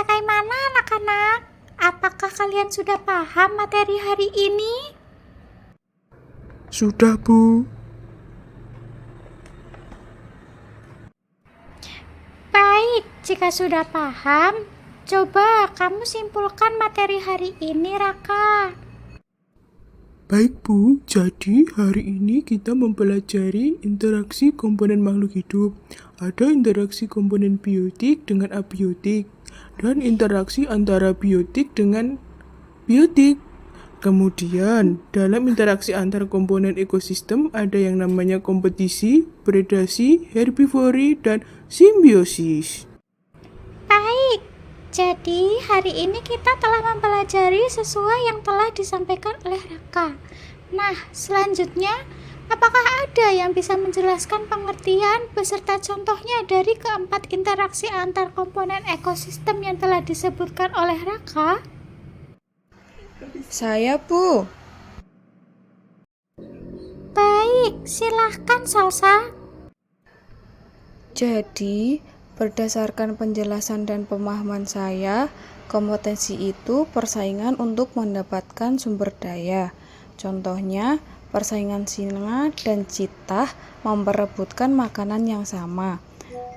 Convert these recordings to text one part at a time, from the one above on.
Bagaimana anak-anak? Apakah kalian sudah paham materi hari ini? Sudah, Bu. Baik, jika sudah paham, coba kamu simpulkan materi hari ini, Raka. Baik, Bu. Jadi, hari ini kita mempelajari interaksi komponen makhluk hidup. Ada interaksi komponen biotik dengan abiotik, dan interaksi antara biotik dengan biotik. Kemudian, dalam interaksi antar komponen ekosistem ada yang namanya kompetisi, predasi, herbivori, dan simbiosis. Baik, jadi hari ini kita telah mempelajari sesuai yang telah disampaikan oleh Raka. Nah, selanjutnya, apakah ada yang bisa menjelaskan pengertian beserta contohnya dari keempat interaksi antar komponen ekosistem yang telah disebutkan oleh Raka? Saya, Bu. Baik, silahkan Salsa. Jadi, berdasarkan penjelasan dan pemahaman saya, kompetensi itu persaingan untuk mendapatkan sumber daya. Contohnya, persaingan singa dan citah memperebutkan makanan yang sama.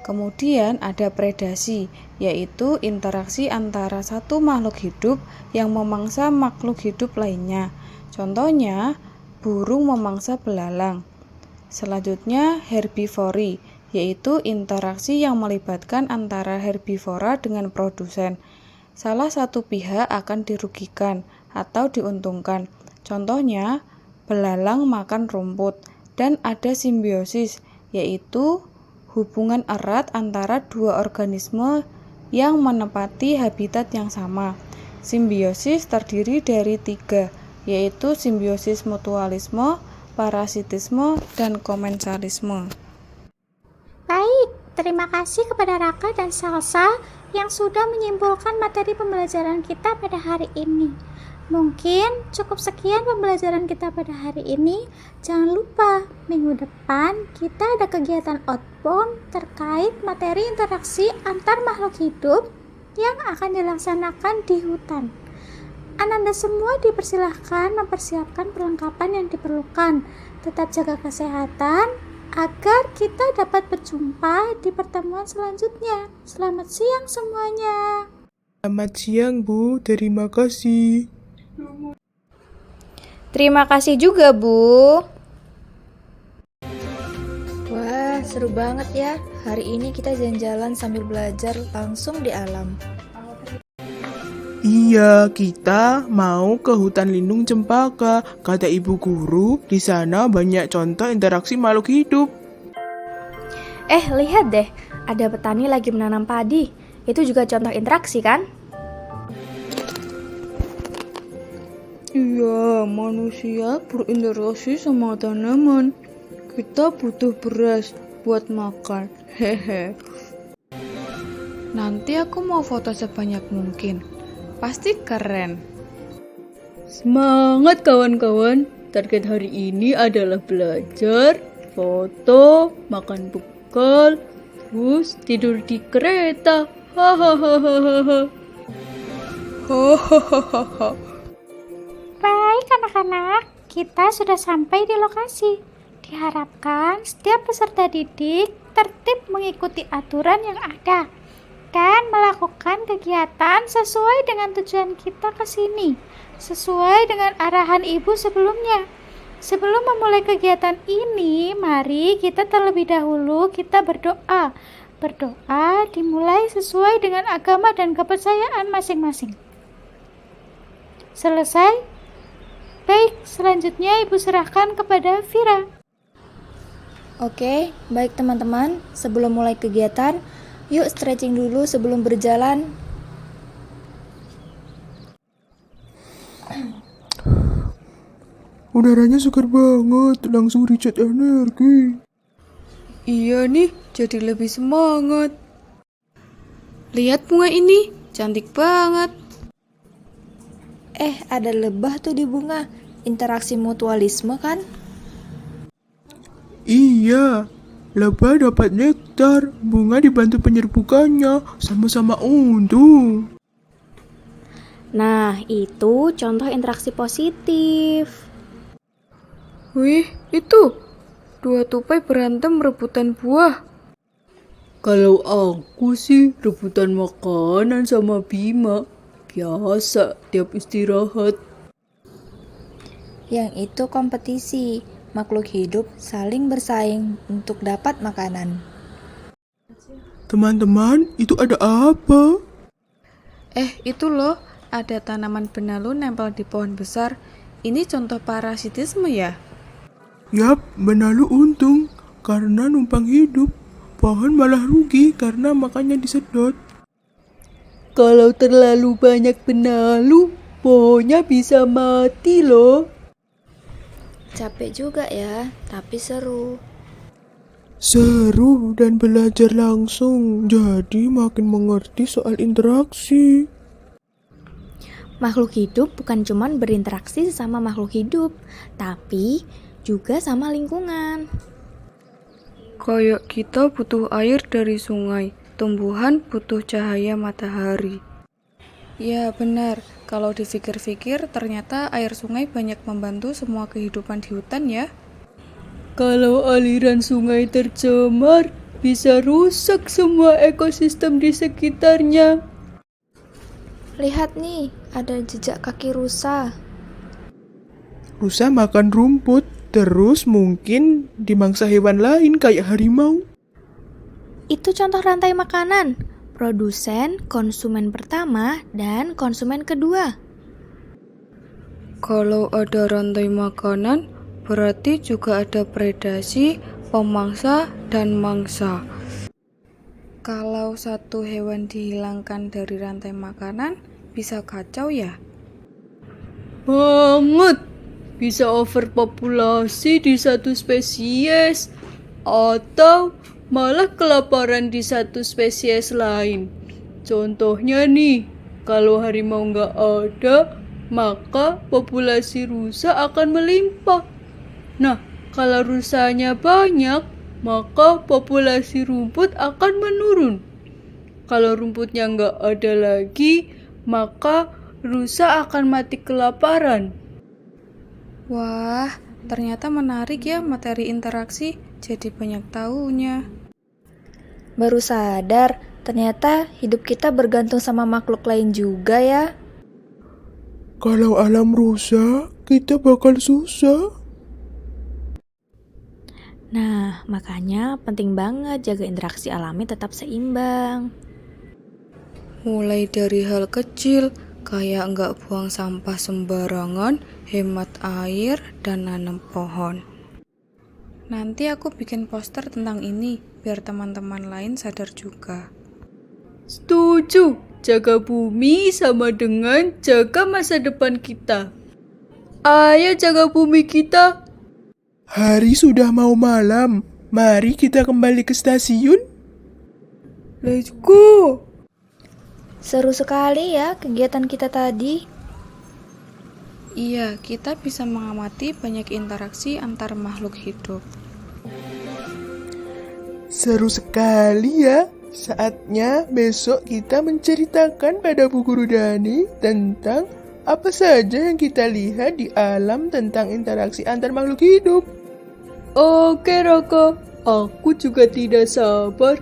Kemudian ada predasi, yaitu interaksi antara satu makhluk hidup yang memangsa makhluk hidup lainnya. Contohnya, burung memangsa belalang. Selanjutnya, herbivori, yaitu interaksi yang melibatkan antara herbivora dengan produsen. Salah satu pihak akan dirugikan atau diuntungkan. Contohnya, belalang makan rumput. Dan ada simbiosis, yaitu hubungan erat antara dua organisme yang menempati habitat yang sama. Simbiosis terdiri dari 3, yaitu simbiosis mutualisme, parasitisme, dan komensalisme. Baik, terima kasih kepada Raka dan Salsa yang sudah menyimpulkan materi pembelajaran kita pada hari ini. Mungkin cukup sekian pembelajaran kita pada hari ini. Jangan lupa, minggu depan kita ada kegiatan outbound terkait materi interaksi antar makhluk hidup yang akan dilaksanakan di hutan. Ananda semua dipersilahkan mempersiapkan perlengkapan yang diperlukan. Tetap jaga kesehatan agar kita dapat berjumpa di pertemuan selanjutnya. Selamat siang semuanya. Selamat siang, Bu. Terima kasih. Terima kasih juga, Bu. Wah, seru banget ya. Hari ini kita jalan-jalan sambil belajar langsung di alam. Iya, kita mau ke hutan lindung Cempaka. Kata ibu guru, di sana banyak contoh interaksi makhluk hidup. Lihat deh, ada petani lagi menanam padi. Itu juga contoh interaksi kan? Iya, manusia berinteraksi sama tanaman. Kita butuh beras buat makan. Hehe. Nanti aku mau foto sebanyak mungkin. Pasti keren. Semangat kawan-kawan. Target hari ini adalah belajar, foto, makan bekal, terus tidur di kereta. Hahaha. Hahaha. Baik anak-anak, kita sudah sampai di lokasi. Diharapkan setiap peserta didik tertib mengikuti aturan yang ada dan melakukan kegiatan sesuai dengan tujuan kita ke sini, sesuai dengan arahan ibu sebelumnya. Sebelum memulai kegiatan ini, mari kita terlebih dahulu kita berdoa. Berdoa dimulai sesuai dengan agama dan kepercayaan masing-masing. Selesai? Baik, selanjutnya Ibu serahkan kepada Vira. Oke, baik teman-teman. Sebelum mulai kegiatan, yuk stretching dulu sebelum berjalan. Udaranya segar banget, langsung recharge energi. Iya nih, jadi lebih semangat. Lihat bunga ini, cantik banget. Ada lebah tuh di bunga. Interaksi mutualisme kan? Iya, lebah dapat nektar, bunga dibantu penyerbukannya, sama-sama untung. Nah, itu contoh interaksi positif. Wih, itu! Dua tupai berantem rebutan buah. Kalau aku sih rebutan makanan sama Bima. Biasa tiap istirahat. Yang itu kompetisi. Makhluk hidup saling bersaing untuk dapat makanan. Teman-teman, itu ada apa? Itu loh, ada tanaman benalu nempel di pohon besar. Ini contoh parasitisme ya? Yap, benalu untung karena numpang hidup. Pohon malah rugi karena makannya disedot. Kalau terlalu banyak benalu, pohonnya bisa mati loh. Capek juga ya, tapi seru. Seru dan belajar langsung, jadi makin mengerti soal interaksi. Makhluk hidup bukan cuma berinteraksi sesama makhluk hidup, tapi juga sama lingkungan. Kayak kita butuh air dari sungai, tumbuhan butuh cahaya matahari. Ya benar, kalau dipikir-pikir ternyata air sungai banyak membantu semua kehidupan di hutan ya. Kalau aliran sungai tercemar, bisa rusak semua ekosistem di sekitarnya. Lihat nih, ada jejak kaki rusa. Rusa makan rumput, terus mungkin dimangsa hewan lain kayak harimau. Itu contoh rantai makanan. Produsen, konsumen pertama, dan konsumen kedua. Kalau ada rantai makanan, berarti juga ada predasi, pemangsa, dan mangsa. Kalau satu hewan dihilangkan dari rantai makanan, bisa kacau ya? Banget! Bisa overpopulasi di satu spesies, atau malah kelaparan di satu spesies lain. Contohnya nih, kalau harimau nggak ada, maka populasi rusa akan melimpah. Nah, kalau rusanya banyak, maka populasi rumput akan menurun. Kalau rumputnya nggak ada lagi, maka rusa akan mati kelaparan. Wah, ternyata menarik ya materi interaksi, jadi banyak tahunya. Baru sadar, ternyata hidup kita bergantung sama makhluk lain juga ya. Kalau alam rusak, kita bakal susah. Nah, makanya penting banget jaga interaksi alami tetap seimbang. Mulai dari hal kecil, kayak nggak buang sampah sembarangan, hemat air, dan nanam pohon. Nanti aku bikin poster tentang ini, biar teman-teman lain sadar juga. Setuju, jaga bumi sama dengan jaga masa depan kita. Ayo jaga bumi kita. Hari sudah mau malam, mari kita kembali ke stasiun. Let's go. Seru sekali ya kegiatan kita tadi. Iya, kita bisa mengamati banyak interaksi antar makhluk hidup. Seru sekali ya. Saatnya besok kita menceritakan pada Bu Guru Dani tentang apa saja yang kita lihat di alam tentang interaksi antar makhluk hidup. Oke Raka, aku juga tidak sabar